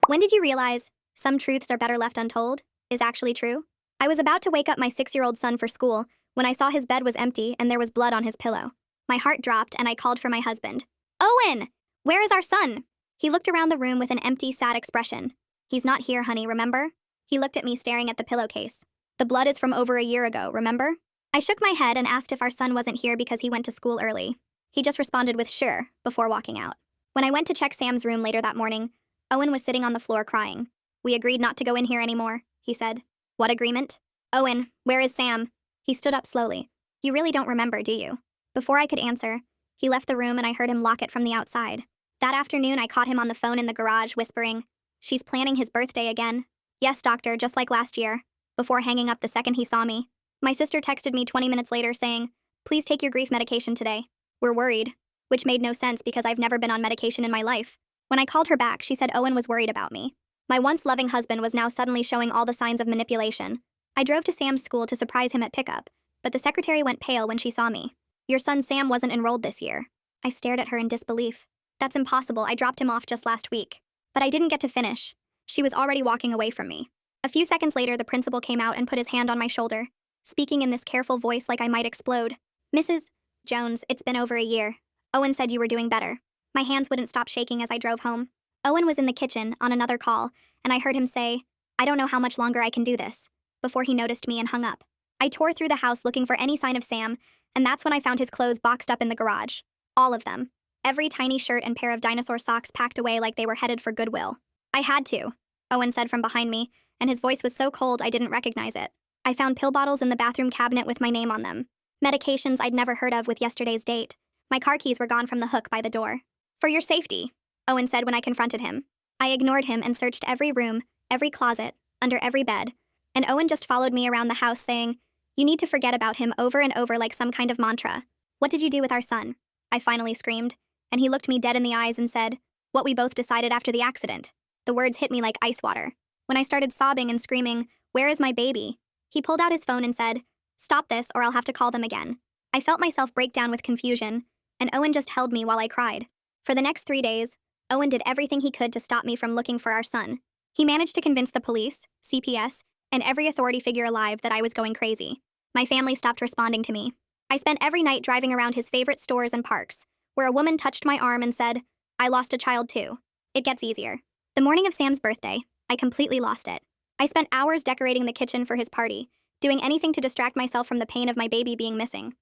When did you realize some truths are better left untold is actually true? I was about to wake up my 6-year-old son for school when I saw his bed was empty and there was blood on his pillow. My heart dropped and I called for my husband. Owen! Where is our son? He looked around the room with an empty, sad expression. He's not here, honey, remember? He looked at me staring at the pillowcase. The blood is from over a year ago, remember? I shook my head and asked if our son wasn't here because he went to school early. He just responded with sure before walking out. When I went to check Sam's room later that morning, Owen was sitting on the floor crying. We agreed not to go in here anymore, he said. What agreement? Owen, where is Sam? He stood up slowly. You really don't remember, do you? Before I could answer, he left the room and I heard him lock it from the outside. That afternoon, I caught him on the phone in the garage, whispering, She's planning his birthday again. Yes, doctor, just like last year. Before hanging up the second he saw me. My sister texted me 20 minutes later saying, Please take your grief medication today. We're worried. Which made no sense because I've never been on medication in my life. When I called her back, she said Owen was worried about me. My once loving husband was now suddenly showing all the signs of manipulation. I drove to Sam's school to surprise him at pickup, but the secretary went pale when she saw me. Your son Sam wasn't enrolled this year. I stared at her in disbelief. That's impossible, I dropped him off just last week. But I didn't get to finish. She was already walking away from me. A few seconds later, the principal came out and put his hand on my shoulder, speaking in this careful voice like I might explode. Mrs. Jones, it's been over a year. Owen said you were doing better. My hands wouldn't stop shaking as I drove home. Owen was in the kitchen, on another call, and I heard him say, I don't know how much longer I can do this, before he noticed me and hung up. I tore through the house looking for any sign of Sam, and that's when I found his clothes boxed up in the garage. All of them. Every tiny shirt and pair of dinosaur socks packed away like they were headed for Goodwill. I had to, Owen said from behind me, and his voice was so cold I didn't recognize it. I found pill bottles in the bathroom cabinet with my name on them. Medications I'd never heard of with yesterday's date. My car keys were gone from the hook by the door. For your safety, Owen said when I confronted him. I ignored him and searched every room, every closet, under every bed. And Owen just followed me around the house saying, You need to forget about him over and over like some kind of mantra. What did you do with our son? I finally screamed, and he looked me dead in the eyes and said, What we both decided after the accident. The words hit me like ice water. When I started sobbing and screaming, Where is my baby? He pulled out his phone and said, Stop this or I'll have to call them again. I felt myself break down with confusion, and Owen just held me while I cried. For the next 3 days, Owen did everything he could to stop me from looking for our son. He managed to convince the police, CPS, and every authority figure alive that I was going crazy. My family stopped responding to me. I spent every night driving around his favorite stores and parks, where a woman touched my arm and said, I lost a child too. It gets easier. The morning of Sam's birthday, I completely lost it. I spent hours decorating the kitchen for his party, doing anything to distract myself from the pain of my baby being missing.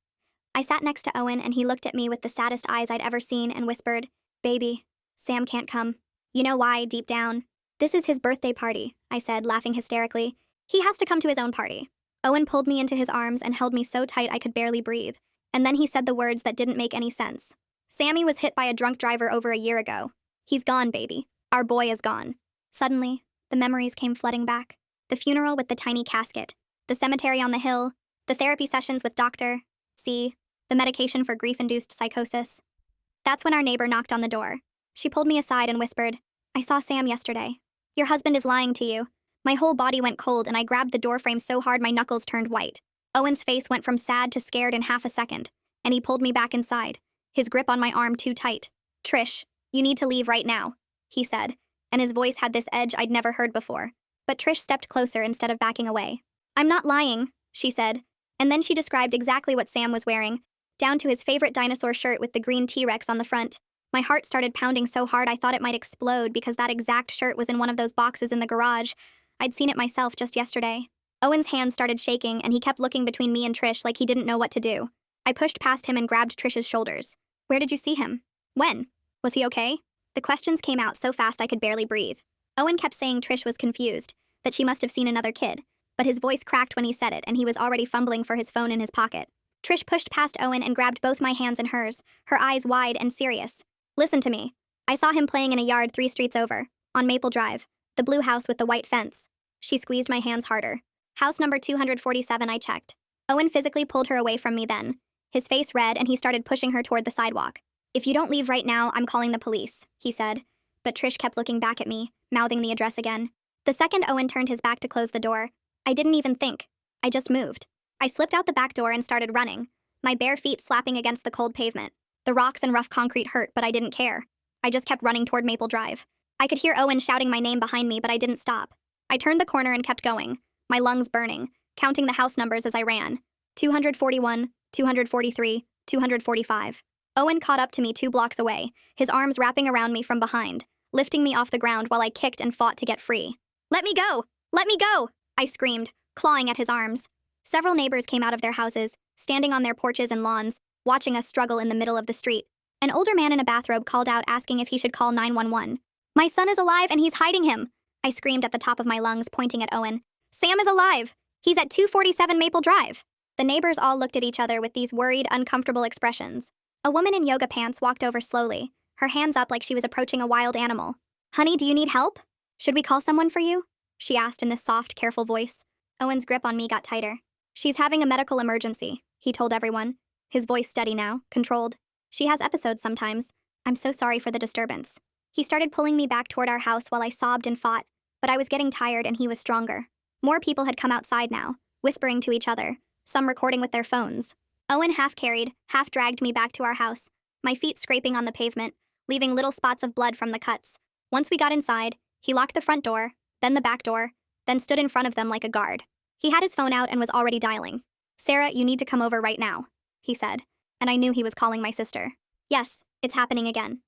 I sat next to Owen and he looked at me with the saddest eyes I'd ever seen and whispered, Baby, Sam can't come. You know why, deep down? This is his birthday party, I said, laughing hysterically. He has to come to his own party. Owen pulled me into his arms and held me so tight I could barely breathe. And then he said the words that didn't make any sense. Sammy was hit by a drunk driver over a year ago. He's gone, baby. Our boy is gone. Suddenly, the memories came flooding back. The funeral with the tiny casket, the cemetery on the hill, the therapy sessions with Dr. C, the medication for grief-induced psychosis. That's when our neighbor knocked on the door. She pulled me aside and whispered, I saw Sam yesterday. Your husband is lying to you. My whole body went cold and I grabbed the doorframe so hard my knuckles turned white. Owen's face went from sad to scared in half a second, and he pulled me back inside, his grip on my arm too tight. Trish, you need to leave right now, he said, and his voice had this edge I'd never heard before. But Trish stepped closer instead of backing away. I'm not lying, she said, and then she described exactly what Sam was wearing, down to his favorite dinosaur shirt with the green T-Rex on the front. My heart started pounding so hard I thought it might explode because that exact shirt was in one of those boxes in the garage. I'd seen it myself just yesterday. Owen's hands started shaking and he kept looking between me and Trish like he didn't know what to do. I pushed past him and grabbed Trish's shoulders. Where did you see him? When? Was he okay? The questions came out so fast I could barely breathe. Owen kept saying Trish was confused, that she must have seen another kid, but his voice cracked when he said it and he was already fumbling for his phone in his pocket. Trish pushed past Owen and grabbed both my hands in hers, her eyes wide and serious. Listen to me. I saw him playing in a yard 3 streets over, on Maple Drive, the blue house with the white fence. She squeezed my hands harder. House number 247, I checked. Owen physically pulled her away from me then, his face red, and he started pushing her toward the sidewalk. If you don't leave right now, I'm calling the police, he said. But Trish kept looking back at me, mouthing the address again. The second Owen turned his back to close the door, I didn't even think. I just moved. I slipped out the back door and started running, my bare feet slapping against the cold pavement. The rocks and rough concrete hurt, but I didn't care. I just kept running toward Maple Drive. I could hear Owen shouting my name behind me, but I didn't stop. I turned the corner and kept going, my lungs burning, counting the house numbers as I ran. 241, 243, 245. Owen caught up to me 2 blocks away, his arms wrapping around me from behind, lifting me off the ground while I kicked and fought to get free. "Let me go! Let me go!" I screamed, clawing at his arms. Several neighbors came out of their houses, standing on their porches and lawns, watching us struggle in the middle of the street. An older man in a bathrobe called out asking if he should call 911. "My son is alive and he's hiding him!" I screamed at the top of my lungs, pointing at Owen. "Sam is alive! He's at 247 Maple Drive!" The neighbors all looked at each other with these worried, uncomfortable expressions. A woman in yoga pants walked over slowly, her hands up like she was approaching a wild animal. "Honey, do you need help? Should we call someone for you?" she asked in this soft, careful voice. Owen's grip on me got tighter. "She's having a medical emergency," he told everyone, his voice steady now, controlled. "She has episodes sometimes. I'm so sorry for the disturbance." He started pulling me back toward our house while I sobbed and fought, but I was getting tired and he was stronger. More people had come outside now, whispering to each other, some recording with their phones. Owen half carried, half dragged me back to our house, my feet scraping on the pavement, leaving little spots of blood from the cuts. Once we got inside, he locked the front door, then the back door, then stood in front of them like a guard. He had his phone out and was already dialing. "Sarah, you need to come over right now," he said, and I knew he was calling my sister. "Yes, it's happening again."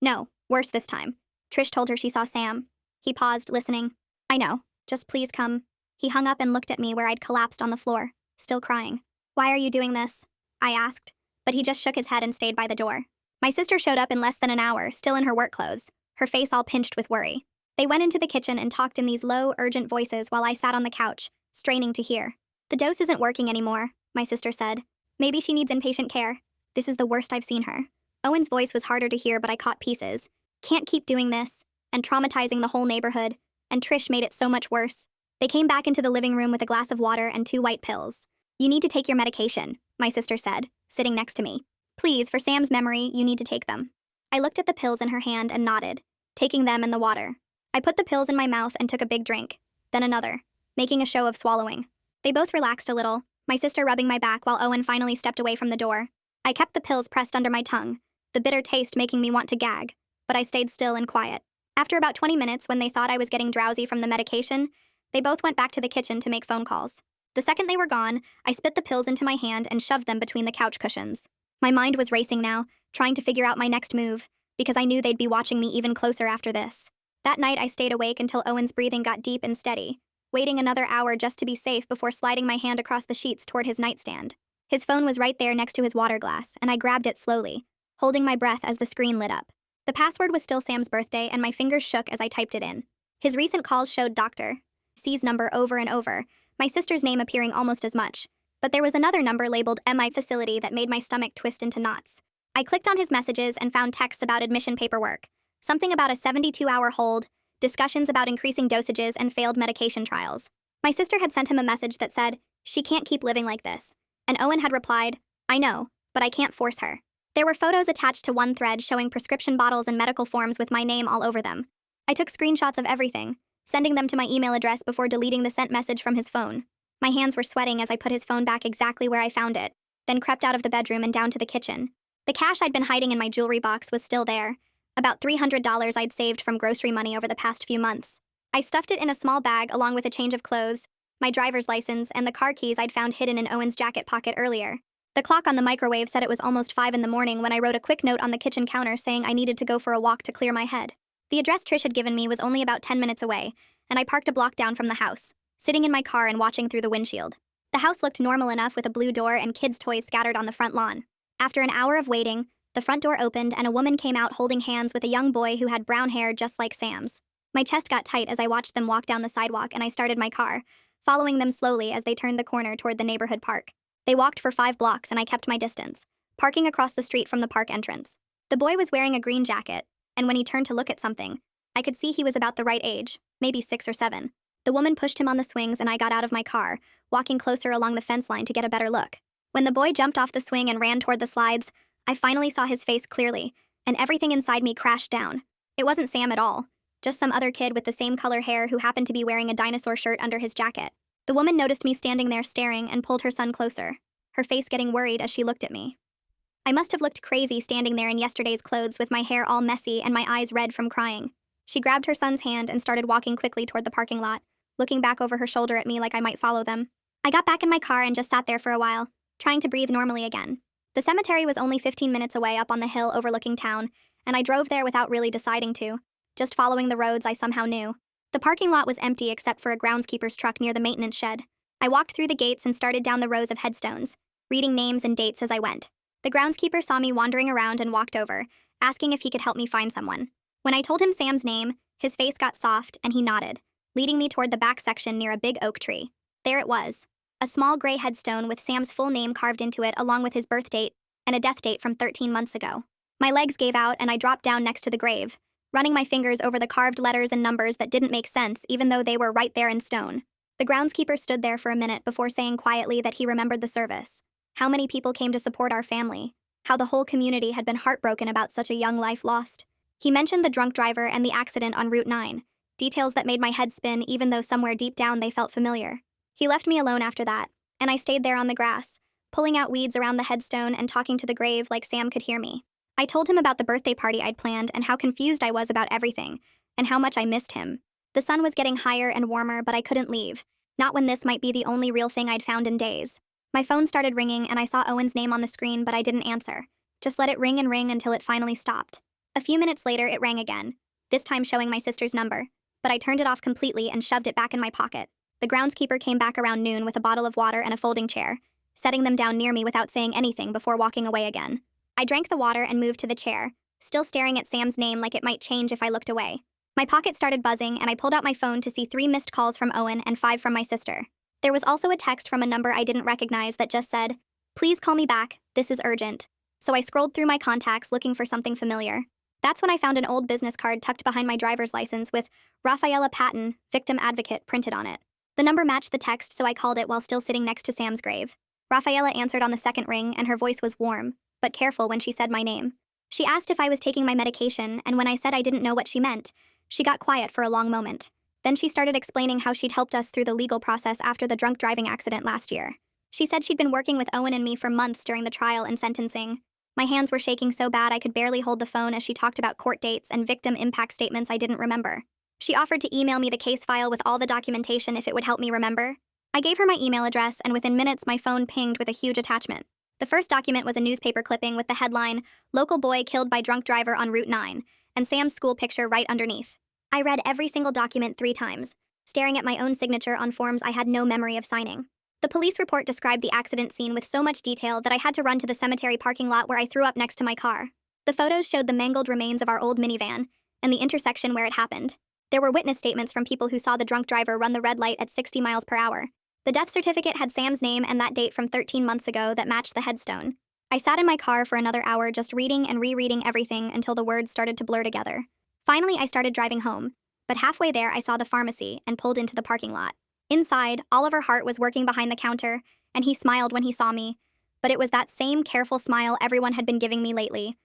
"No, worse this time." Trish told her she saw Sam. He paused, listening. "I know, just please come." He hung up and looked at me where I'd collapsed on the floor, still crying. "Why are you doing this?" I asked, but he just shook his head and stayed by the door. My sister showed up in less than an hour, still in her work clothes, her face all pinched with worry. They went into the kitchen and talked in these low, urgent voices while I sat on the couch, straining to hear. "The dose isn't working anymore," my sister said. "Maybe she needs inpatient care. This is the worst I've seen her." Owen's voice was harder to hear, but I caught pieces. "Can't keep doing this," and traumatizing the whole neighborhood, and Trish made it so much worse. They came back into the living room with a glass of water and 2 white pills. "You need to take your medication," my sister said, sitting next to me. "Please, for Sam's memory, you need to take them." I looked at the pills in her hand and nodded, taking them and the water. I put the pills in my mouth and took a big drink, then another, making a show of swallowing. They both relaxed a little, my sister rubbing my back while Owen finally stepped away from the door. I kept the pills pressed under my tongue, the bitter taste making me want to gag, but I stayed still and quiet. After about 20 minutes, when they thought I was getting drowsy from the medication, they both went back to the kitchen to make phone calls. The second they were gone, I spit the pills into my hand and shoved them between the couch cushions. My mind was racing now, trying to figure out my next move, because I knew they'd be watching me even closer after this. That night, I stayed awake until Owen's breathing got deep and steady, waiting another hour just to be safe before sliding my hand across the sheets toward his nightstand. His phone was right there next to his water glass, and I grabbed it slowly, holding my breath as the screen lit up. The password was still Sam's birthday, and my fingers shook as I typed it in. His recent calls showed Dr. C's number over and over, my sister's name appearing almost as much, but there was another number labeled MI facility that made my stomach twist into knots. I clicked on his messages and found texts about admission paperwork, something about a 72-hour hold, discussions about increasing dosages, and failed medication trials. My sister had sent him a message that said, "She can't keep living like this," and Owen had replied, "I know, but I can't force her." There were photos attached to one thread showing prescription bottles and medical forms with my name all over them. I took screenshots of everything, sending them to my email address before deleting the sent message from his phone. My hands were sweating as I put his phone back exactly where I found it, then crept out of the bedroom and down to the kitchen. The cash I'd been hiding in my jewelry box was still there, about $300 I'd saved from grocery money over the past few months. I stuffed it in a small bag along with a change of clothes, my driver's license, and the car keys I'd found hidden in Owen's jacket pocket earlier. The clock on the microwave said it was almost 5 in the morning when I wrote a quick note on the kitchen counter saying I needed to go for a walk to clear my head. The address Trish had given me was only about 10 minutes away, and I parked a block down from the house, sitting in my car and watching through the windshield. The house looked normal enough with a blue door and kids' toys scattered on the front lawn. After an hour of waiting, the front door opened and a woman came out holding hands with a young boy who had brown hair just like Sam's. My chest got tight as I watched them walk down the sidewalk and I started my car, following them slowly as they turned the corner toward the neighborhood park. They walked for 5 blocks and I kept my distance, parking across the street from the park entrance. The boy was wearing a green jacket, and when he turned to look at something, I could see he was about the right age, maybe 6 or 7. The woman pushed him on the swings and I got out of my car, walking closer along the fence line to get a better look. When the boy jumped off the swing and ran toward the slides, I finally saw his face clearly, and everything inside me crashed down. It wasn't Sam at all, just some other kid with the same color hair who happened to be wearing a dinosaur shirt under his jacket. The woman noticed me standing there staring and pulled her son closer, her face getting worried as she looked at me. I must have looked crazy standing there in yesterday's clothes with my hair all messy and my eyes red from crying. She grabbed her son's hand and started walking quickly toward the parking lot, looking back over her shoulder at me like I might follow them. I got back in my car and just sat there for a while, trying to breathe normally again. The cemetery was only 15 minutes away up on the hill overlooking town, and I drove there without really deciding to, just following the roads I somehow knew. The parking lot was empty except for a groundskeeper's truck near the maintenance shed. I walked through the gates and started down the rows of headstones, reading names and dates as I went. The groundskeeper saw me wandering around and walked over, asking if he could help me find someone. When I told him Sam's name, his face got soft and he nodded, leading me toward the back section near a big oak tree. There it was, a small gray headstone with Sam's full name carved into it along with his birth date and a death date from 13 months ago. My legs gave out and I dropped down next to the grave, running my fingers over the carved letters and numbers that didn't make sense even though they were right there in stone. The groundskeeper stood there for a minute before saying quietly that he remembered the service, how many people came to support our family, how the whole community had been heartbroken about such a young life lost. He mentioned the drunk driver and the accident on Route 9, details that made my head spin even though somewhere deep down they felt familiar. He left me alone after that, and I stayed there on the grass, pulling out weeds around the headstone and talking to the grave like Sam could hear me. I told him about the birthday party I'd planned and how confused I was about everything, and how much I missed him. The sun was getting higher and warmer, but I couldn't leave, not when this might be the only real thing I'd found in days. My phone started ringing and I saw Owen's name on the screen, but I didn't answer. Just let it ring and ring until it finally stopped. A few minutes later, it rang again, this time showing my sister's number, but I turned it off completely and shoved it back in my pocket. The groundskeeper came back around noon with a bottle of water and a folding chair, setting them down near me without saying anything before walking away again. I drank the water and moved to the chair, still staring at Sam's name like it might change if I looked away. My pocket started buzzing and I pulled out my phone to see 3 missed calls from Owen and 5 from my sister. There was also a text from a number I didn't recognize that just said, "Please call me back, this is urgent." So I scrolled through my contacts looking for something familiar. That's when I found an old business card tucked behind my driver's license with Rafaela Patton, victim advocate, printed on it. The number matched the text, so I called it while still sitting next to Sam's grave. Rafaela answered on the second ring, and her voice was warm, but careful when she said my name. She asked if I was taking my medication, and when I said I didn't know what she meant, she got quiet for a long moment. Then she started explaining how she'd helped us through the legal process after the drunk driving accident last year. She said she'd been working with Owen and me for months during the trial and sentencing. My hands were shaking so bad I could barely hold the phone as she talked about court dates and victim impact statements I didn't remember. She offered to email me the case file with all the documentation if it would help me remember. I gave her my email address, and within minutes my phone pinged with a huge attachment. The first document was a newspaper clipping with the headline, "Local boy killed by drunk driver on Route 9, and Sam's school picture right underneath. I read every single document 3 times, staring at my own signature on forms I had no memory of signing. The police report described the accident scene with so much detail that I had to run to the cemetery parking lot where I threw up next to my car. The photos showed the mangled remains of our old minivan and the intersection where it happened. There were witness statements from people who saw the drunk driver run the red light at 60 miles per hour. The death certificate had Sam's name and that date from 13 months ago that matched the headstone. I sat in my car for another hour just reading and rereading everything until the words started to blur together. Finally, I started driving home, but halfway there I saw the pharmacy and pulled into the parking lot. Inside, Oliver Hart was working behind the counter, and he smiled when he saw me, but it was that same careful smile everyone had been giving me lately.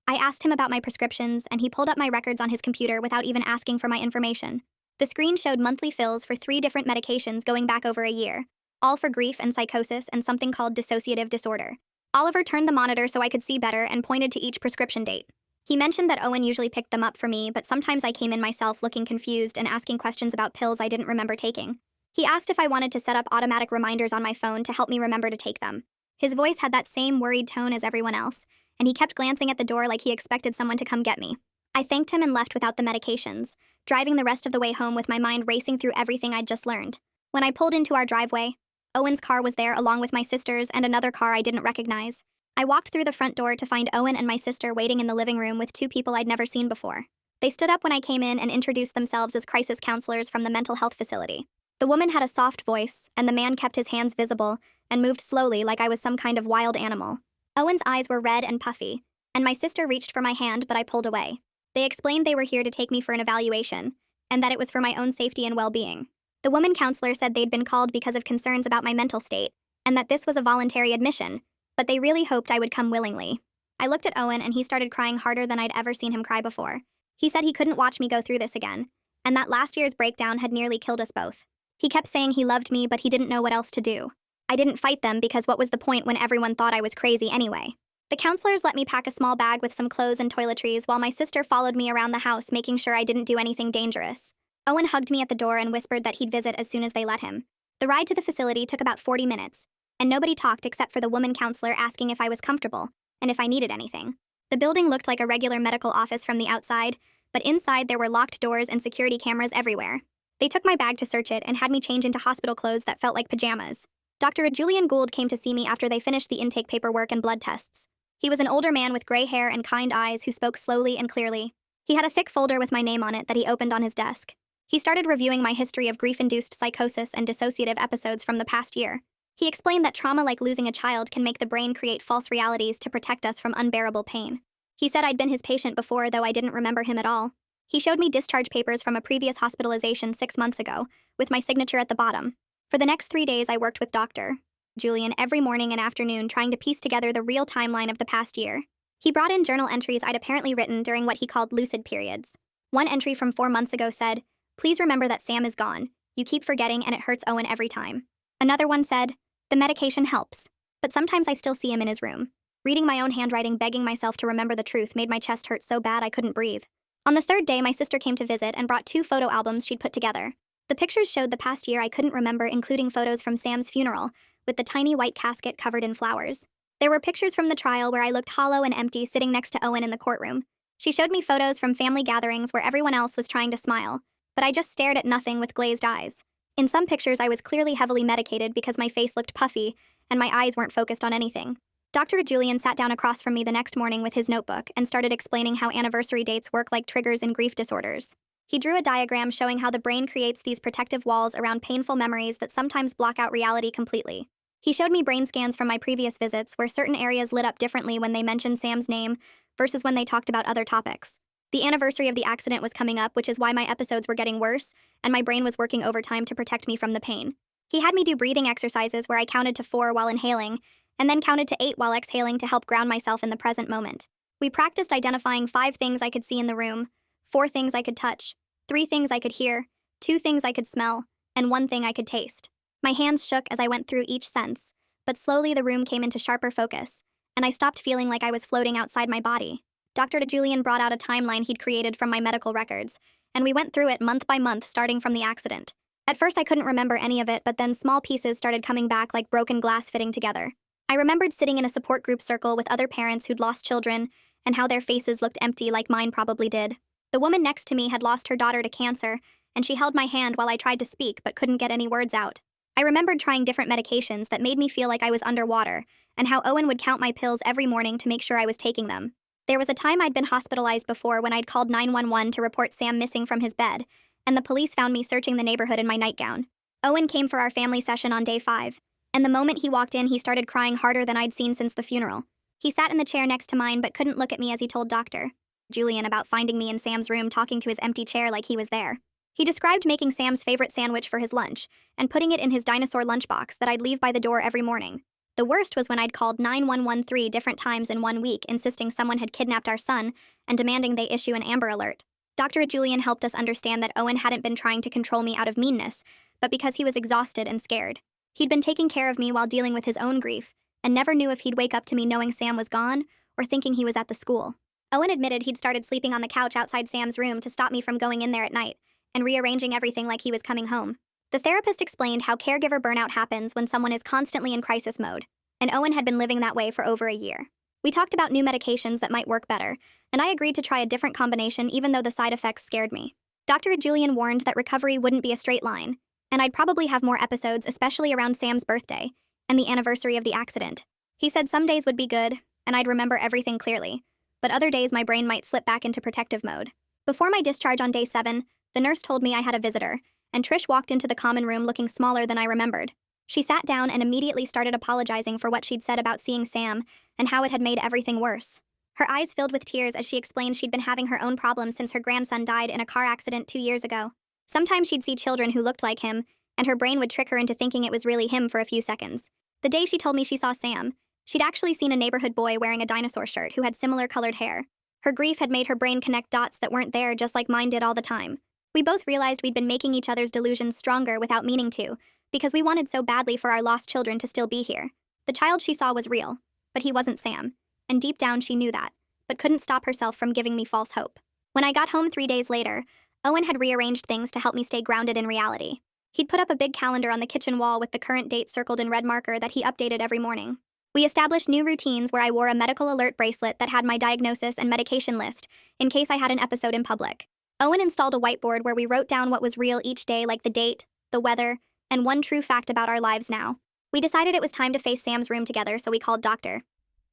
I asked him about my prescriptions, and he pulled up my records on his computer without even asking for my information. The screen showed monthly fills for 3 different medications going back over a year, all for grief and psychosis and something called dissociative disorder. Oliver turned the monitor so I could see better and pointed to each prescription date. He mentioned that Owen usually picked them up for me, but sometimes I came in myself looking confused and asking questions about pills I didn't remember taking. He asked if I wanted to set up automatic reminders on my phone to help me remember to take them. His voice had that same worried tone as everyone else, and he kept glancing at the door like he expected someone to come get me. I thanked him and left without the medications, driving the rest of the way home with my mind racing through everything I'd just learned. When I pulled into our driveway, Owen's car was there along with my sister's and another car I didn't recognize. I walked through the front door to find Owen and my sister waiting in the living room with 2 people I'd never seen before. They stood up when I came in and introduced themselves as crisis counselors from the mental health facility. The woman had a soft voice, and the man kept his hands visible and moved slowly like I was some kind of wild animal. Owen's eyes were red and puffy, and my sister reached for my hand, but I pulled away. They explained they were here to take me for an evaluation, and that it was for my own safety and well-being. The woman counselor said they'd been called because of concerns about my mental state, and that this was a voluntary admission, but they really hoped I would come willingly. I looked at Owen, and he started crying harder than I'd ever seen him cry before. He said he couldn't watch me go through this again, and that last year's breakdown had nearly killed us both. He kept saying he loved me, but he didn't know what else to do. I didn't fight them because what was the point when everyone thought I was crazy anyway? The counselors let me pack a small bag with some clothes and toiletries while my sister followed me around the house, making sure I didn't do anything dangerous. Owen hugged me at the door and whispered that he'd visit as soon as they let him. The ride to the facility took about 40 minutes, and nobody talked except for the woman counselor asking if I was comfortable and if I needed anything. The building looked like a regular medical office from the outside, but inside there were locked doors and security cameras everywhere. They took my bag to search it and had me change into hospital clothes that felt like pajamas. Dr. Julian Gould came to see me after they finished the intake paperwork and blood tests. He was an older man with gray hair and kind eyes who spoke slowly and clearly. He had a thick folder with my name on it that he opened on his desk. He started reviewing my history of grief-induced psychosis and dissociative episodes from the past year. He explained that trauma like losing a child can make the brain create false realities to protect us from unbearable pain. He said I'd been his patient before, though I didn't remember him at all. He showed me discharge papers from a previous hospitalization 6 months ago, with my signature at the bottom. For the next 3 days, I worked with Dr. Julian every morning and afternoon trying to piece together the real timeline of the past year. He brought in journal entries I'd apparently written during what he called lucid periods. One entry from 4 months ago said, "Please remember that Sam is gone. You keep forgetting and it hurts Owen every time." Another one said, "The medication helps, but sometimes I still see him in his room." Reading my own handwriting, begging myself to remember the truth made my chest hurt so bad I couldn't breathe. On the 3rd day, my sister came to visit and brought 2 photo albums she'd put together. The pictures showed the past year I couldn't remember, including photos from Sam's funeral, with the tiny white casket covered in flowers. There were pictures from the trial where I looked hollow and empty sitting next to Owen in the courtroom. She showed me photos from family gatherings where everyone else was trying to smile, but I just stared at nothing with glazed eyes. In some pictures, I was clearly heavily medicated because my face looked puffy and my eyes weren't focused on anything. Dr. Julian sat down across from me the next morning with his notebook and started explaining how anniversary dates work like triggers in grief disorders. He drew a diagram showing how the brain creates these protective walls around painful memories that sometimes block out reality completely. He showed me brain scans from my previous visits where certain areas lit up differently when they mentioned Sam's name versus when they talked about other topics. The anniversary of the accident was coming up, which is why my episodes were getting worse, and my brain was working overtime to protect me from the pain. He had me do breathing exercises where I counted to 4 while inhaling, and then counted to 8 while exhaling to help ground myself in the present moment. We practiced identifying 5 things I could see in the room, 4 things I could touch, 3 things I could hear, 2 things I could smell, and 1 thing I could taste. My hands shook as I went through each sense, but slowly the room came into sharper focus, and I stopped feeling like I was floating outside my body. Dr. Julian brought out a timeline he'd created from my medical records, and we went through it month by month starting from the accident. At first I couldn't remember any of it, but then small pieces started coming back like broken glass fitting together. I remembered sitting in a support group circle with other parents who'd lost children, and how their faces looked empty like mine probably did. The woman next to me had lost her daughter to cancer, and she held my hand while I tried to speak but couldn't get any words out. I remembered trying different medications that made me feel like I was underwater, and how Owen would count my pills every morning to make sure I was taking them. There was a time I'd been hospitalized before when I'd called 911 to report Sam missing from his bed, and the police found me searching the neighborhood in my nightgown. Owen came for our family session on day 5, and the moment he walked in, he started crying harder than I'd seen since the funeral. He sat in the chair next to mine but couldn't look at me as he told Dr. Julian about finding me in Sam's room talking to his empty chair like he was there. He described making Sam's favorite sandwich for his lunch and putting it in his dinosaur lunchbox that I'd leave by the door every morning. The worst was when I'd called 911 3 different times in 1 week, insisting someone had kidnapped our son and demanding they issue an Amber Alert. Dr. Julian helped us understand that Owen hadn't been trying to control me out of meanness, but because he was exhausted and scared. He'd been taking care of me while dealing with his own grief, and never knew if he'd wake up to me knowing Sam was gone or thinking he was at the school. Owen admitted he'd started sleeping on the couch outside Sam's room to stop me from going in there at night, and rearranging everything like he was coming home. The therapist explained how caregiver burnout happens when someone is constantly in crisis mode, and Owen had been living that way for over a year. We talked about new medications that might work better, and I agreed to try a different combination even though the side effects scared me. Dr. Julian warned that recovery wouldn't be a straight line, and I'd probably have more episodes, especially around Sam's birthday and the anniversary of the accident. He said some days would be good, and I'd remember everything clearly, but other days my brain might slip back into protective mode. Before my discharge on day 7, the nurse told me I had a visitor, and Trish walked into the common room looking smaller than I remembered. She sat down and immediately started apologizing for what she'd said about seeing Sam and how it had made everything worse. Her eyes filled with tears as she explained she'd been having her own problems since her grandson died in a car accident 2 years ago. Sometimes she'd see children who looked like him, and her brain would trick her into thinking it was really him for a few seconds. The day she told me she saw Sam, she'd actually seen a neighborhood boy wearing a dinosaur shirt who had similar colored hair. Her grief had made her brain connect dots that weren't there, just like mine did all the time. We both realized we'd been making each other's delusions stronger without meaning to, because we wanted so badly for our lost children to still be here. The child she saw was real, but he wasn't Sam. and deep down she knew that, but couldn't stop herself from giving me false hope. When I got home 3 days later, Owen had rearranged things to help me stay grounded in reality. He'd put up a big calendar on the kitchen wall with the current date circled in red marker that he updated every morning. We established new routines where I wore a medical alert bracelet that had my diagnosis and medication list in case I had an episode in public. Owen installed a whiteboard where we wrote down what was real each day, like the date, the weather, and one true fact about our lives now. We decided it was time to face Sam's room together, so we called Dr.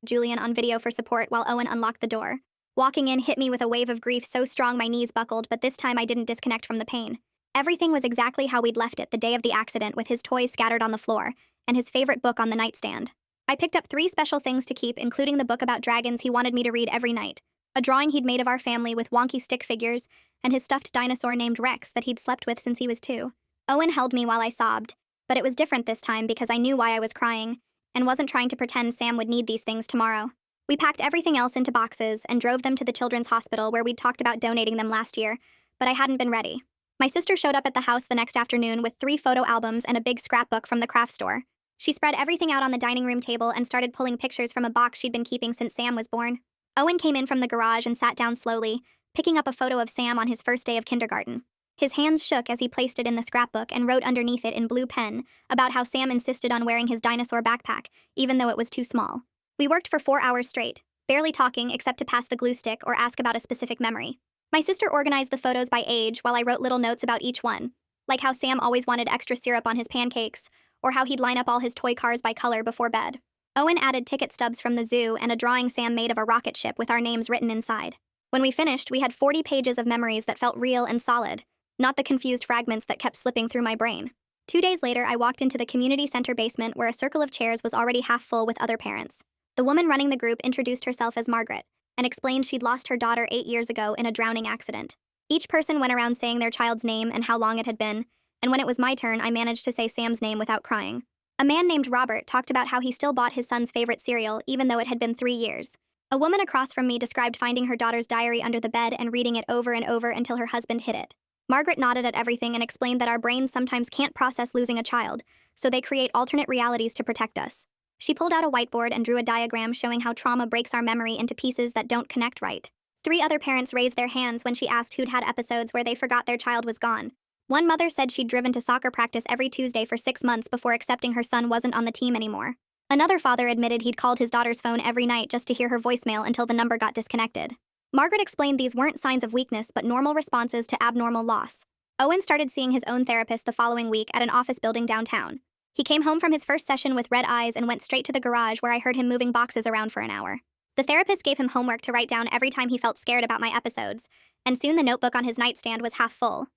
Julian on video for support while Owen unlocked the door. Walking in hit me with a wave of grief so strong my knees buckled, but this time I didn't disconnect from the pain. Everything was exactly how we'd left it the day of the accident, with his toys scattered on the floor and his favorite book on the nightstand. I picked up 3 special things to keep, including the book about dragons he wanted me to read every night, a drawing he'd made of our family with wonky stick figures, and his stuffed dinosaur named Rex that he'd slept with since he was 2. Owen held me while I sobbed, but it was different this time because I knew why I was crying and wasn't trying to pretend Sam would need these things tomorrow. We packed everything else into boxes and drove them to the children's hospital where we'd talked about donating them last year, but I hadn't been ready. My sister showed up at the house the next afternoon with 3 photo albums and a big scrapbook from the craft store. She spread everything out on the dining room table and started pulling pictures from a box she'd been keeping since Sam was born. Owen came in from the garage and sat down slowly, picking up a photo of Sam on his first day of kindergarten. His hands shook as he placed it in the scrapbook and wrote underneath it in blue pen about how Sam insisted on wearing his dinosaur backpack, even though it was too small. We worked for 4 hours straight, barely talking except to pass the glue stick or ask about a specific memory. My sister organized the photos by age while I wrote little notes about each one, like how Sam always wanted extra syrup on his pancakes, or how he'd line up all his toy cars by color before bed. Owen added ticket stubs from the zoo and a drawing Sam made of a rocket ship with our names written inside. When we finished, we had 40 pages of memories that felt real and solid, not the confused fragments that kept slipping through my brain. 2 days later, I walked into the community center basement where a circle of chairs was already half full with other parents. The woman running the group introduced herself as Margaret and explained she'd lost her daughter 8 years ago in a drowning accident. Each person went around saying their child's name and how long it had been, and when it was my turn, I managed to say Sam's name without crying. A man named Robert talked about how he still bought his son's favorite cereal even though it had been 3 years. A woman across from me described finding her daughter's diary under the bed and reading it over and over until her husband hid it. Margaret nodded at everything and explained that our brains sometimes can't process losing a child, so they create alternate realities to protect us. She pulled out a whiteboard and drew a diagram showing how trauma breaks our memory into pieces that don't connect right. 3 other parents raised their hands when she asked who'd had episodes where they forgot their child was gone. One mother said she'd driven to soccer practice every Tuesday for 6 months before accepting her son wasn't on the team anymore. Another father admitted he'd called his daughter's phone every night just to hear her voicemail until the number got disconnected. Margaret explained these weren't signs of weakness but normal responses to abnormal loss. Owen started seeing his own therapist the following week at an office building downtown. He came home from his first session with red eyes and went straight to the garage where I heard him moving boxes around for an hour. The therapist gave him homework to write down every time he felt scared about my episodes, and soon the notebook on his nightstand was half full.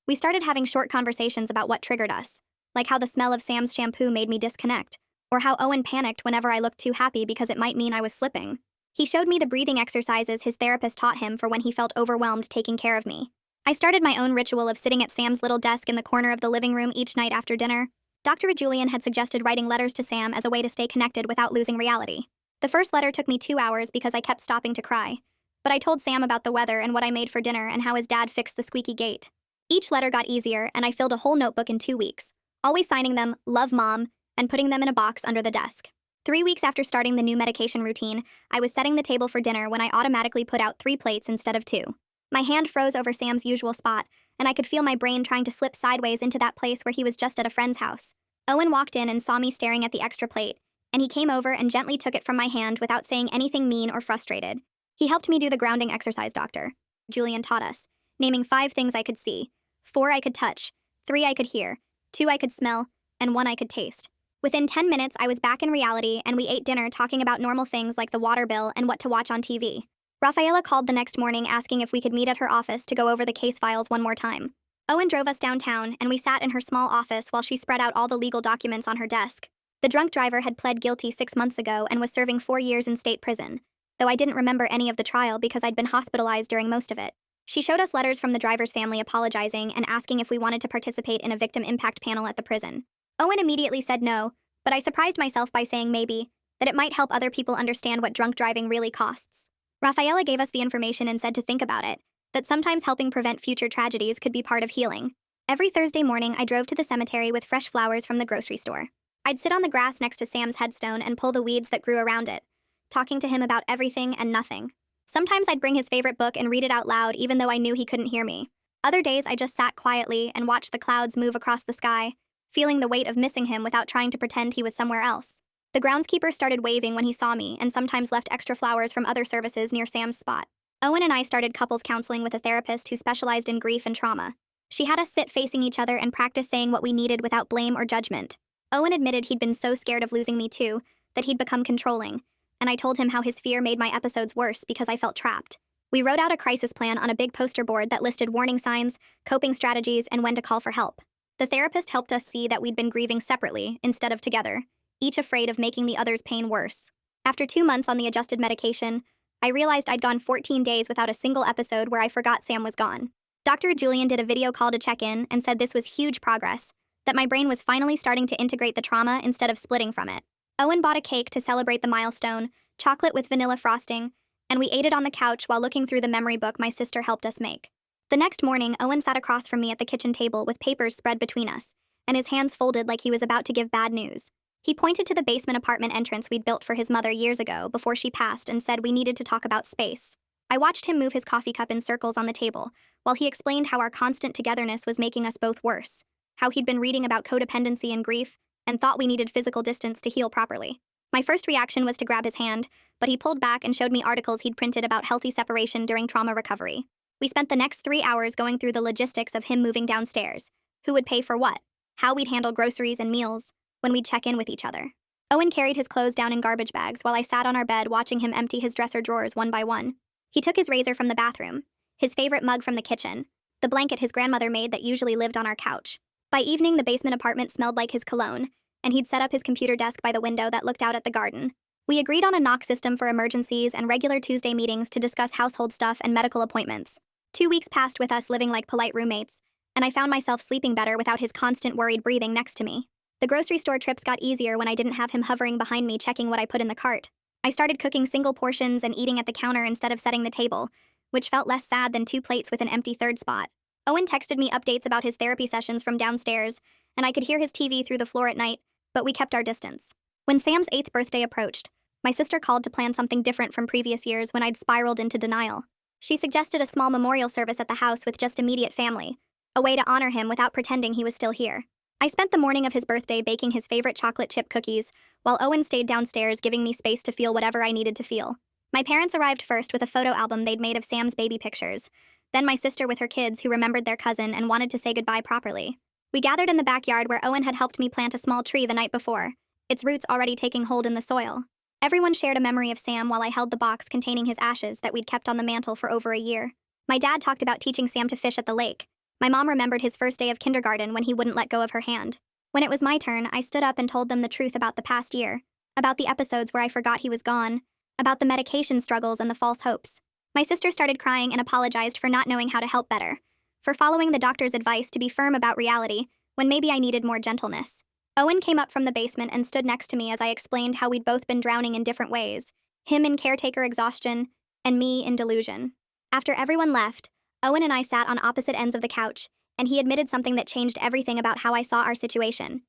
We started having short conversations about what triggered us, like how the smell of Sam's shampoo made me disconnect, or how Owen panicked whenever I looked too happy because it might mean I was slipping. He showed me the breathing exercises his therapist taught him for when he felt overwhelmed taking care of me. I started my own ritual of sitting at Sam's little desk in the corner of the living room each night after dinner. Dr. Julian had suggested writing letters to Sam as a way to stay connected without losing reality. The first letter took me 2 hours because I kept stopping to cry, but I told Sam about the weather and what I made for dinner and how his dad fixed the squeaky gate. Each letter got easier, and I filled a whole notebook in 2 weeks, always signing them, "Love Mom," and putting them in a box under the desk. 3 weeks after starting the new medication routine, I was setting the table for dinner when I automatically put out 3 plates instead of 2. My hand froze over Sam's usual spot, and I could feel my brain trying to slip sideways into that place where he was just at a friend's house. Owen walked in and saw me staring at the extra plate, and he came over and gently took it from my hand without saying anything mean or frustrated. He helped me do the grounding exercise Dr. Julian taught us, naming 5 things I could see, 4 I could touch, 3 I could hear, 2 I could smell, and 1 I could taste. Within 10 minutes, I was back in reality, and we ate dinner talking about normal things like the water bill and what to watch on TV. Rafaela called the next morning asking if we could meet at her office to go over the case files one more time. Owen drove us downtown, and we sat in her small office while she spread out all the legal documents on her desk. The drunk driver had pled guilty 6 months ago and was serving 4 years in state prison, though I didn't remember any of the trial because I'd been hospitalized during most of it. She showed us letters from the driver's family apologizing and asking if we wanted to participate in a victim impact panel at the prison. Owen immediately said no, but I surprised myself by saying maybe, that it might help other people understand what drunk driving really costs. Rafaela gave us the information and said to think about it, that sometimes helping prevent future tragedies could be part of healing. Every Thursday morning, I drove to the cemetery with fresh flowers from the grocery store. I'd sit on the grass next to Sam's headstone and pull the weeds that grew around it, talking to him about everything and nothing. Sometimes I'd bring his favorite book and read it out loud even though I knew he couldn't hear me. Other days I just sat quietly and watched the clouds move across the sky, feeling the weight of missing him without trying to pretend he was somewhere else. The groundskeeper started waving when he saw me and sometimes left extra flowers from other services near Sam's spot. Owen and I started couples counseling with a therapist who specialized in grief and trauma. She had us sit facing each other and practice saying what we needed without blame or judgment. Owen admitted he'd been so scared of losing me too, that he'd become controlling, and I told him how his fear made my episodes worse because I felt trapped. We wrote out a crisis plan on a big poster board that listed warning signs, coping strategies, and when to call for help. The therapist helped us see that we'd been grieving separately instead of together, each afraid of making the other's pain worse. After 2 months on the adjusted medication, I realized I'd gone 14 days without a single episode where I forgot Sam was gone. Dr. Julian did a video call to check in and said this was huge progress, that my brain was finally starting to integrate the trauma instead of splitting from it. Owen bought a cake to celebrate the milestone, chocolate with vanilla frosting, and we ate it on the couch while looking through the memory book my sister helped us make. The next morning, Owen sat across from me at the kitchen table with papers spread between us, and his hands folded like he was about to give bad news. He pointed to the basement apartment entrance we'd built for his mother years ago before she passed and said we needed to talk about space. I watched him move his coffee cup in circles on the table, while he explained how our constant togetherness was making us both worse, how he'd been reading about codependency and grief, and thought we needed physical distance to heal properly. My first reaction was to grab his hand, but he pulled back and showed me articles he'd printed about healthy separation during trauma recovery. We spent the next 3 hours going through the logistics of him moving downstairs, who would pay for what, how we'd handle groceries and meals, when we'd check in with each other. Owen carried his clothes down in garbage bags while I sat on our bed watching him empty his dresser drawers one by one. He took his razor from the bathroom, his favorite mug from the kitchen, the blanket his grandmother made that usually lived on our couch. By evening, the basement apartment smelled like his cologne, and he'd set up his computer desk by the window that looked out at the garden. We agreed on a knock system for emergencies and regular Tuesday meetings to discuss household stuff and medical appointments. 2 weeks passed with us living like polite roommates, and I found myself sleeping better without his constant worried breathing next to me. The grocery store trips got easier when I didn't have him hovering behind me checking what I put in the cart. I started cooking single portions and eating at the counter instead of setting the table, which felt less sad than 2 plates with an empty third spot. Owen texted me updates about his therapy sessions from downstairs, and I could hear his TV through the floor at night, but we kept our distance. When Sam's 8th birthday approached, my sister called to plan something different from previous years when I'd spiraled into denial. She suggested a small memorial service at the house with just immediate family, a way to honor him without pretending he was still here. I spent the morning of his birthday baking his favorite chocolate chip cookies, while Owen stayed downstairs giving me space to feel whatever I needed to feel. My parents arrived first with a photo album they'd made of Sam's baby pictures, then my sister with her kids who remembered their cousin and wanted to say goodbye properly. We gathered in the backyard where Owen had helped me plant a small tree the night before, its roots already taking hold in the soil. Everyone shared a memory of Sam while I held the box containing his ashes that we'd kept on the mantle for over a year. My dad talked about teaching Sam to fish at the lake. My mom remembered his first day of kindergarten when he wouldn't let go of her hand. When it was my turn, I stood up and told them the truth about the past year, about the episodes where I forgot he was gone, about the medication struggles and the false hopes. My sister started crying and apologized for not knowing how to help better, for following the doctor's advice to be firm about reality when maybe I needed more gentleness. Owen came up from the basement and stood next to me as I explained how we'd both been drowning in different ways, him in caretaker exhaustion, and me in delusion. After everyone left, Owen and I sat on opposite ends of the couch, and he admitted something that changed everything about how I saw our situation.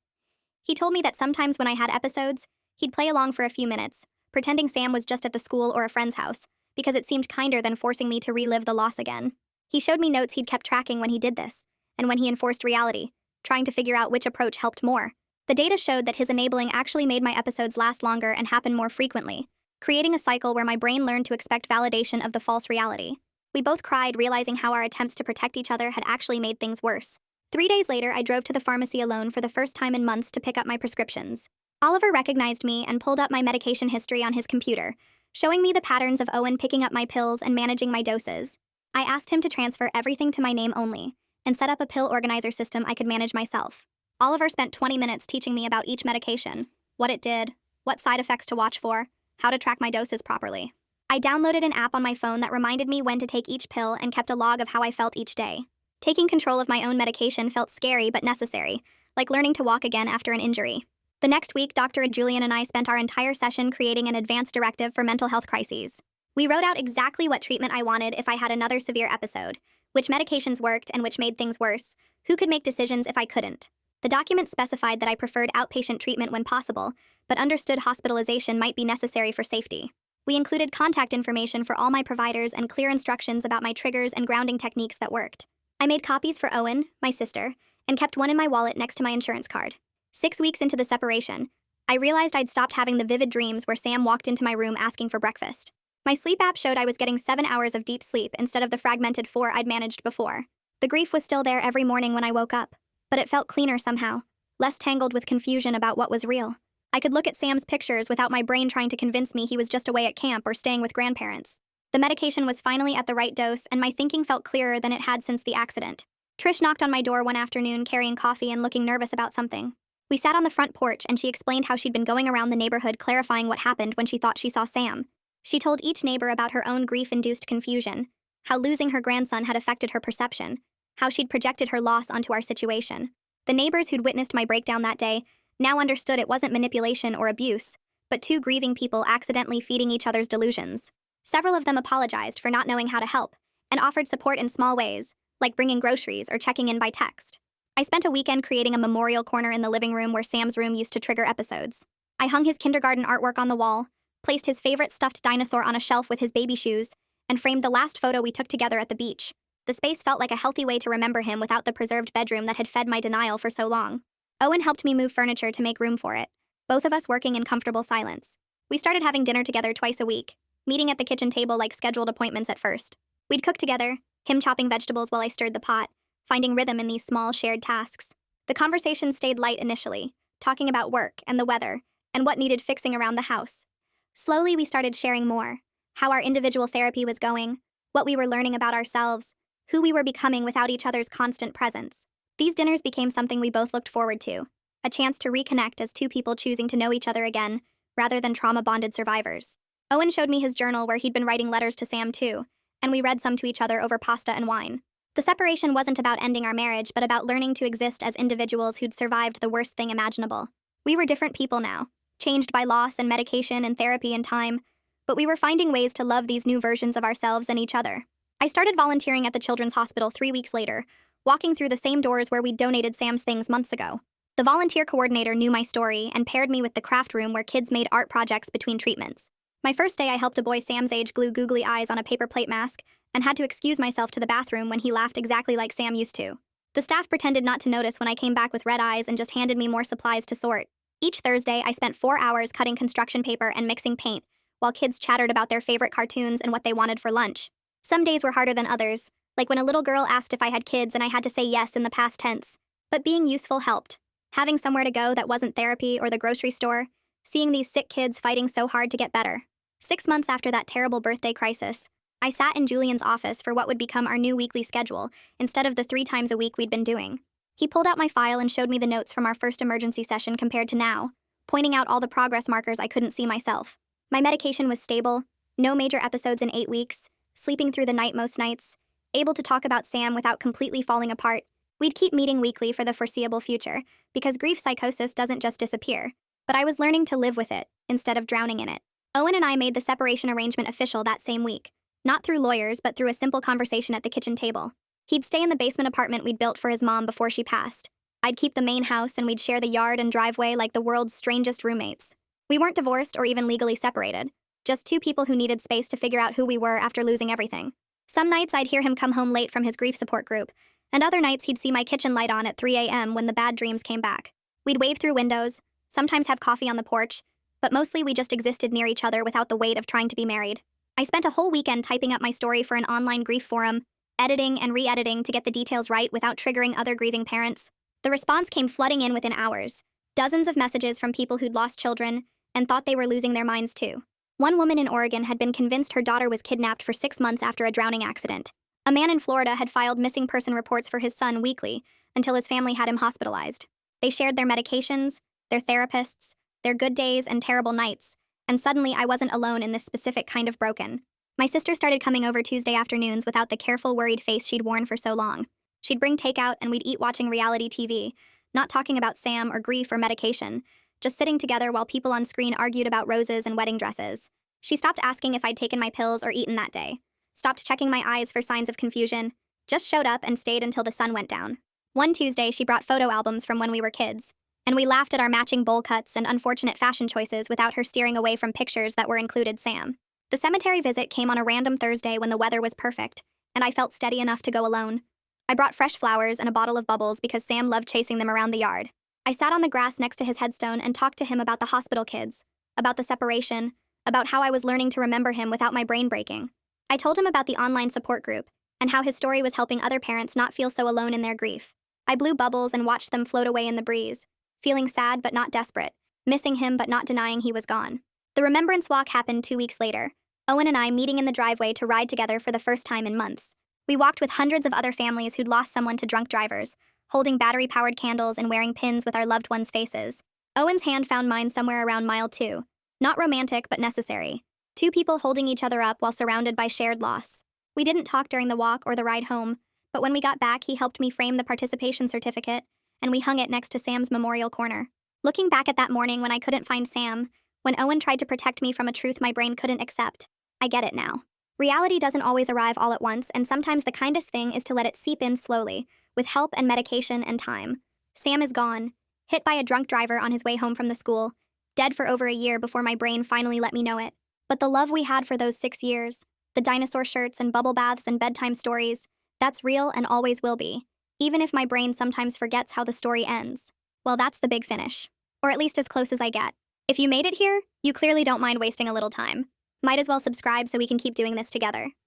He told me that sometimes when I had episodes, he'd play along for a few minutes, pretending Sam was just at the school or a friend's house, because it seemed kinder than forcing me to relive the loss again. He showed me notes he'd kept tracking when he did this, and when he enforced reality, trying to figure out which approach helped more. The data showed that his enabling actually made my episodes last longer and happen more frequently, creating a cycle where my brain learned to expect validation of the false reality. We both cried, realizing how our attempts to protect each other had actually made things worse. 3 days later, I drove to the pharmacy alone for the first time in months to pick up my prescriptions. Oliver recognized me and pulled up my medication history on his computer, showing me the patterns of Owen picking up my pills and managing my doses. I asked him to transfer everything to my name only, and set up a pill organizer system I could manage myself. Oliver spent 20 minutes teaching me about each medication, what it did, what side effects to watch for, how to track my doses properly. I downloaded an app on my phone that reminded me when to take each pill and kept a log of how I felt each day. Taking control of my own medication felt scary but necessary, like learning to walk again after an injury. The next week, Dr. Julian and I spent our entire session creating an advanced directive for mental health crises. We wrote out exactly what treatment I wanted if I had another severe episode, which medications worked and which made things worse, who could make decisions if I couldn't. The document specified that I preferred outpatient treatment when possible, but understood hospitalization might be necessary for safety. We included contact information for all my providers and clear instructions about my triggers and grounding techniques that worked. I made copies for Owen, my sister, and kept one in my wallet next to my insurance card. 6 weeks into the separation, I realized I'd stopped having the vivid dreams where Sam walked into my room asking for breakfast. My sleep app showed I was getting 7 hours of deep sleep instead of the fragmented 4 I'd managed before. The grief was still there every morning when I woke up, but it felt cleaner somehow, less tangled with confusion about what was real. I could look at Sam's pictures without my brain trying to convince me he was just away at camp or staying with grandparents. The medication was finally at the right dose, and my thinking felt clearer than it had since the accident. Trish knocked on my door one afternoon carrying coffee and looking nervous about something. We sat on the front porch and she explained how she'd been going around the neighborhood clarifying what happened when she thought she saw Sam. She told each neighbor about her own grief-induced confusion, how losing her grandson had affected her perception, how she'd projected her loss onto our situation. The neighbors who'd witnessed my breakdown that day now understood it wasn't manipulation or abuse, but 2 grieving people accidentally feeding each other's delusions. Several of them apologized for not knowing how to help, and offered support in small ways, like bringing groceries or checking in by text. I spent a weekend creating a memorial corner in the living room where Sam's room used to trigger episodes. I hung his kindergarten artwork on the wall, placed his favorite stuffed dinosaur on a shelf with his baby shoes, and framed the last photo we took together at the beach. The space felt like a healthy way to remember him without the preserved bedroom that had fed my denial for so long. Owen helped me move furniture to make room for it, both of us working in comfortable silence. We started having dinner together twice a week, meeting at the kitchen table like scheduled appointments at first. We'd cook together, him chopping vegetables while I stirred the pot, finding rhythm in these small shared tasks. The conversation stayed light initially, talking about work and the weather, and what needed fixing around the house. Slowly we started sharing more, how our individual therapy was going, what we were learning about ourselves, who we were becoming without each other's constant presence. These dinners became something we both looked forward to, a chance to reconnect as 2 people choosing to know each other again, rather than trauma-bonded survivors. Owen showed me his journal where he'd been writing letters to Sam too, and we read some to each other over pasta and wine. The separation wasn't about ending our marriage, but about learning to exist as individuals who'd survived the worst thing imaginable. We were different people now, changed by loss and medication and therapy and time, but we were finding ways to love these new versions of ourselves and each other. I started volunteering at the Children's Hospital 3 weeks later, walking through the same doors where we'd donated Sam's things months ago. The volunteer coordinator knew my story and paired me with the craft room where kids made art projects between treatments. My first day, I helped a boy Sam's age glue googly eyes on a paper plate mask and had to excuse myself to the bathroom when he laughed exactly like Sam used to. The staff pretended not to notice when I came back with red eyes and just handed me more supplies to sort. Each Thursday, I spent 4 hours cutting construction paper and mixing paint, while kids chattered about their favorite cartoons and what they wanted for lunch. Some days were harder than others, like when a little girl asked if I had kids and I had to say yes in the past tense. But being useful helped. Having somewhere to go that wasn't therapy or the grocery store, seeing these sick kids fighting so hard to get better. 6 months after that terrible birthday crisis, I sat in Julian's office for what would become our new weekly schedule, instead of the 3 times a week we'd been doing. He pulled out my file and showed me the notes from our first emergency session compared to now, pointing out all the progress markers I couldn't see myself. My medication was stable, no major episodes in 8 weeks, sleeping through the night most nights, able to talk about Sam without completely falling apart. We'd keep meeting weekly for the foreseeable future, because grief psychosis doesn't just disappear, but I was learning to live with it, instead of drowning in it. Owen and I made the separation arrangement official that same week, not through lawyers but through a simple conversation at the kitchen table. He'd stay in the basement apartment we'd built for his mom before she passed. I'd keep the main house and we'd share the yard and driveway like the world's strangest roommates. We weren't divorced or even legally separated, just 2 people who needed space to figure out who we were after losing everything. Some nights I'd hear him come home late from his grief support group, and other nights he'd see my kitchen light on at 3 a.m. when the bad dreams came back. We'd wave through windows, sometimes have coffee on the porch, but mostly we just existed near each other without the weight of trying to be married. I spent a whole weekend typing up my story for an online grief forum, editing and re-editing to get the details right without triggering other grieving parents. The response came flooding in within hours. Dozens of messages from people who'd lost children and thought they were losing their minds too. One woman in Oregon had been convinced her daughter was kidnapped for 6 months after a drowning accident. A man in Florida had filed missing person reports for his son weekly until his family had him hospitalized. They shared their medications, their therapists, their good days and terrible nights, and suddenly I wasn't alone in this specific kind of broken. My sister started coming over Tuesday afternoons without the careful, worried face she'd worn for so long. She'd bring takeout and we'd eat watching reality TV, not talking about Sam or grief or medication, just sitting together while people on screen argued about roses and wedding dresses. She stopped asking if I'd taken my pills or eaten that day, stopped checking my eyes for signs of confusion, just showed up and stayed until the sun went down. One Tuesday, she brought photo albums from when we were kids, and we laughed at our matching bowl cuts and unfortunate fashion choices without her steering away from pictures that were included Sam. The cemetery visit came on a random Thursday when the weather was perfect, and I felt steady enough to go alone. I brought fresh flowers and a bottle of bubbles because Sam loved chasing them around the yard. I sat on the grass next to his headstone and talked to him about the hospital kids, about the separation, about how I was learning to remember him without my brain breaking. I told him about the online support group and how his story was helping other parents not feel so alone in their grief. I blew bubbles and watched them float away in the breeze, feeling sad but not desperate, missing him but not denying he was gone. The remembrance walk happened 2 weeks later, Owen and I meeting in the driveway to ride together for the first time in months. We walked with hundreds of other families who'd lost someone to drunk drivers, holding battery-powered candles and wearing pins with our loved ones' faces. Owen's hand found mine somewhere around mile 2. Not romantic, but necessary. 2 people holding each other up while surrounded by shared loss. We didn't talk during the walk or the ride home, but when we got back, he helped me frame the participation certificate, and we hung it next to Sam's memorial corner. Looking back at that morning when I couldn't find Sam, when Owen tried to protect me from a truth my brain couldn't accept, I get it now. Reality doesn't always arrive all at once, and sometimes the kindest thing is to let it seep in slowly, with help and medication and time. Sam is gone, hit by a drunk driver on his way home from the school, dead for over a year before my brain finally let me know it. But the love we had for those 6 years, the dinosaur shirts and bubble baths and bedtime stories, that's real and always will be, even if my brain sometimes forgets how the story ends. Well, that's the big finish. Or at least as close as I get. If you made it here, you clearly don't mind wasting a little time. Might as well subscribe so we can keep doing this together.